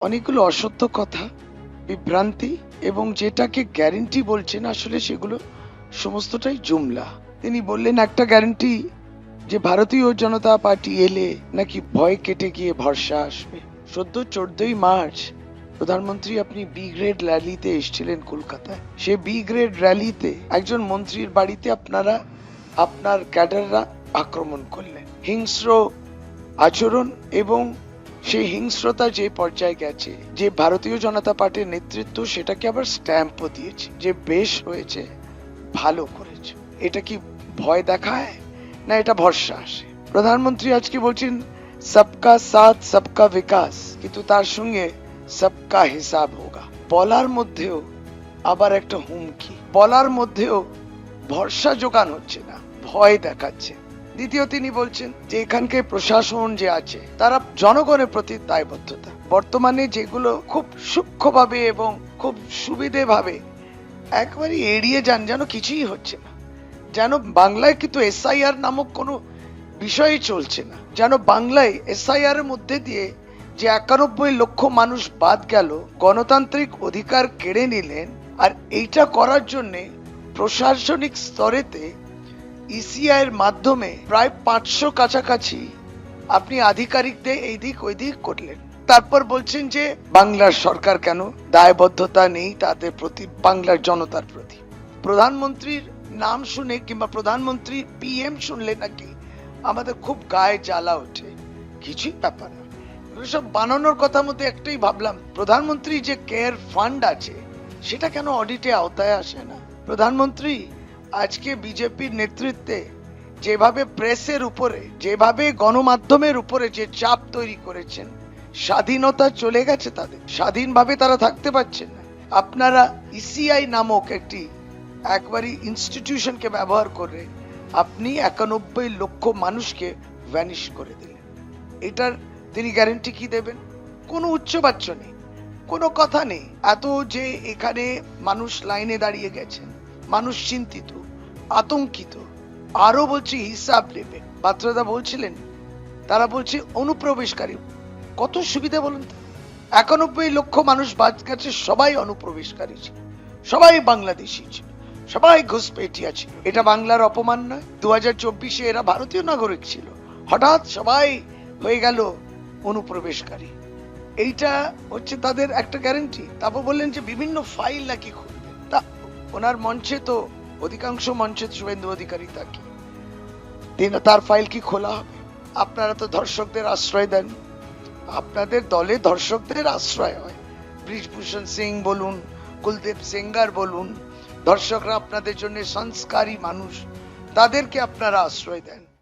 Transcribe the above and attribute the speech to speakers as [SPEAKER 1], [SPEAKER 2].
[SPEAKER 1] অনেকগুলো অসত্য কথা, বিভ্রান্তি এবং যেটাকে গ্যারেন্টি বলছেন আসলে সেগুলো সমস্তটাই জুমলা। তিনি বললেন একটা গ্যারেন্টি যে ভারতীয় জনতা পার্টি এলে নাকি ভয় কেটে গিয়ে ভরসা আসবে। সদ্য 14ই মার্চ প্রধানমন্ত্রী আপনি বি গ্রেড র্যালিতে এসেছিলেন কলকাতায়। সে বি গ্রেড র্যালিতে একজন মন্ত্রীর বাড়িতে আপনার ক্যাডাররা আক্রমণ করলেন, হিংস্র আচরণ, এবং সেই হিংস্রতা যে পর্যায়ে গেছে যে ভারতীয় জনতা পার্টির নেতৃত্ব সেটাকে আবার স্ট্যাম্পও দিয়েছে যে বেশ হয়েছে, ভালো করেছে। এটা কি ভয় দেখায় না এটা ভরসা আসে? প্রধানমন্ত্রী আজকে বলছেন সবকা সাথ সবকা বিকাশ, কিন্তু তার সঙ্গে সবকা হিসাব হোগা। বলার মধ্যেও আবার একটা হুমকি, বলার মধ্যেও ভরসা জোগান হচ্ছে না, ভয় দেখাচ্ছে। দ্বিতীয় তিনি বলছেন যে এখানকার প্রশাসন যে আছে তারা জনগণের প্রতি দায়বদ্ধতা, বর্তমানে যেগুলো খুব সূক্ষ্মভাবে এবং খুব সুবিধে ভাবে একবারই এড়িয়ে যান, যেন কিছুই হচ্ছে না, যেন বাংলায় কিন্তু এসআইআর নামক কোনো বিষয়ই চলছে না, যেন বাংলায় এসআইআর এর মধ্যে দিয়ে যে 91 লক্ষ মানুষ বাদ গেল, গণতান্ত্রিক অধিকার কেড়ে নিলেন, আর এইটা করার জন্য প্রশাসনিক স্তরেতে ইসিআই এর মাধ্যমে প্রায় 500 কাছাকাছি আপনি আধিকারিকদের এই দিক ওই দিক করলেন। তারপর বলছেন যে বাংলার সরকার কেন দায়বদ্ধতা নেই তাদের প্রতি, বাংলার জনতার প্রতি। প্রধানমন্ত্রীর নাম শুনে কিংবা প্রধানমন্ত্রী পিএম শুনলে নাকি আমাদের খুব গায়ে জ্বালা ওঠে। কিছুই ব্যাপার না, সব বানানোর কথা মধ্যে একটাই ভাবলাম, প্রধানমন্ত্রী যে কেয়ার ফান্ড আছে সেটা কেন অডিটে আওতায় আসে না? প্রধানমন্ত্রী আজকে বিজেপির নেতৃত্বে যেভাবে প্রেসের উপরে, যেভাবে গণমাধ্যমের উপরে যে চাপ তৈরি করেছেন, স্বাধীনতা চলে গেছে তাদের, স্বাধীনভাবে তারা থাকতে পারছেন না। আপনারা ইসিআই নামক একটি একবারই ইনস্টিটিউশনকে ব্যবহার করে আপনি 91 লক্ষ মানুষকে ভ্যানিশ করে দিলেন। এটার তিনি গ্যারেন্টি কি দেবেন? কোনো উচ্চবাচ্য নেই, কোনো কথা নেই। এত যে এখানে মানুষ লাইনে দাঁড়িয়ে গেছেন, মানুষ চিন্তিত, আতঙ্কিত, আরো বলছি হিসাব নেবেন। বাত্রাদা বলছিলেন, তারা বলছে অনুপ্রবেশকারী, কত সুবিধা বলুন তো। 91 লক্ষ মানুষ বাদ গেছে, সবাই অনুপ্রবেশকারী ছিল, সবাই বাংলাদেশি ছিল, সবাই ঘুষপেটিয়া ছিল। এটা বাংলার অপমান নয়? 2024-এ এরা ভারতীয় নাগরিক ছিল, হঠাৎ সবাই হয়ে গেল অনুপ্রবেশকারী। এইটা হচ্ছে তাদের একটা গ্যারেন্টি। তারপর বললেন যে বিভিন্ন ফাইল নাকি খুলবেন। তা ওনার মঞ্চে তো অধিকাংশ মঞ্চে শুভেন্দু অধিকারী থাকে, তার ফাইল কি খোলা হবে? আপনারা তো ধর্ষকদের আশ্রয় দেন, আপনাদের দলে ধর্ষকদের আশ্রয় হয়। ব্রিজভূষণ সিং বলুন, কুলদীপ সেঙ্গার বলুন, ধর্ষকরা আপনাদের জন্য সংস্কারী মানুষ, তাদেরকে আপনারা আশ্রয় দেন।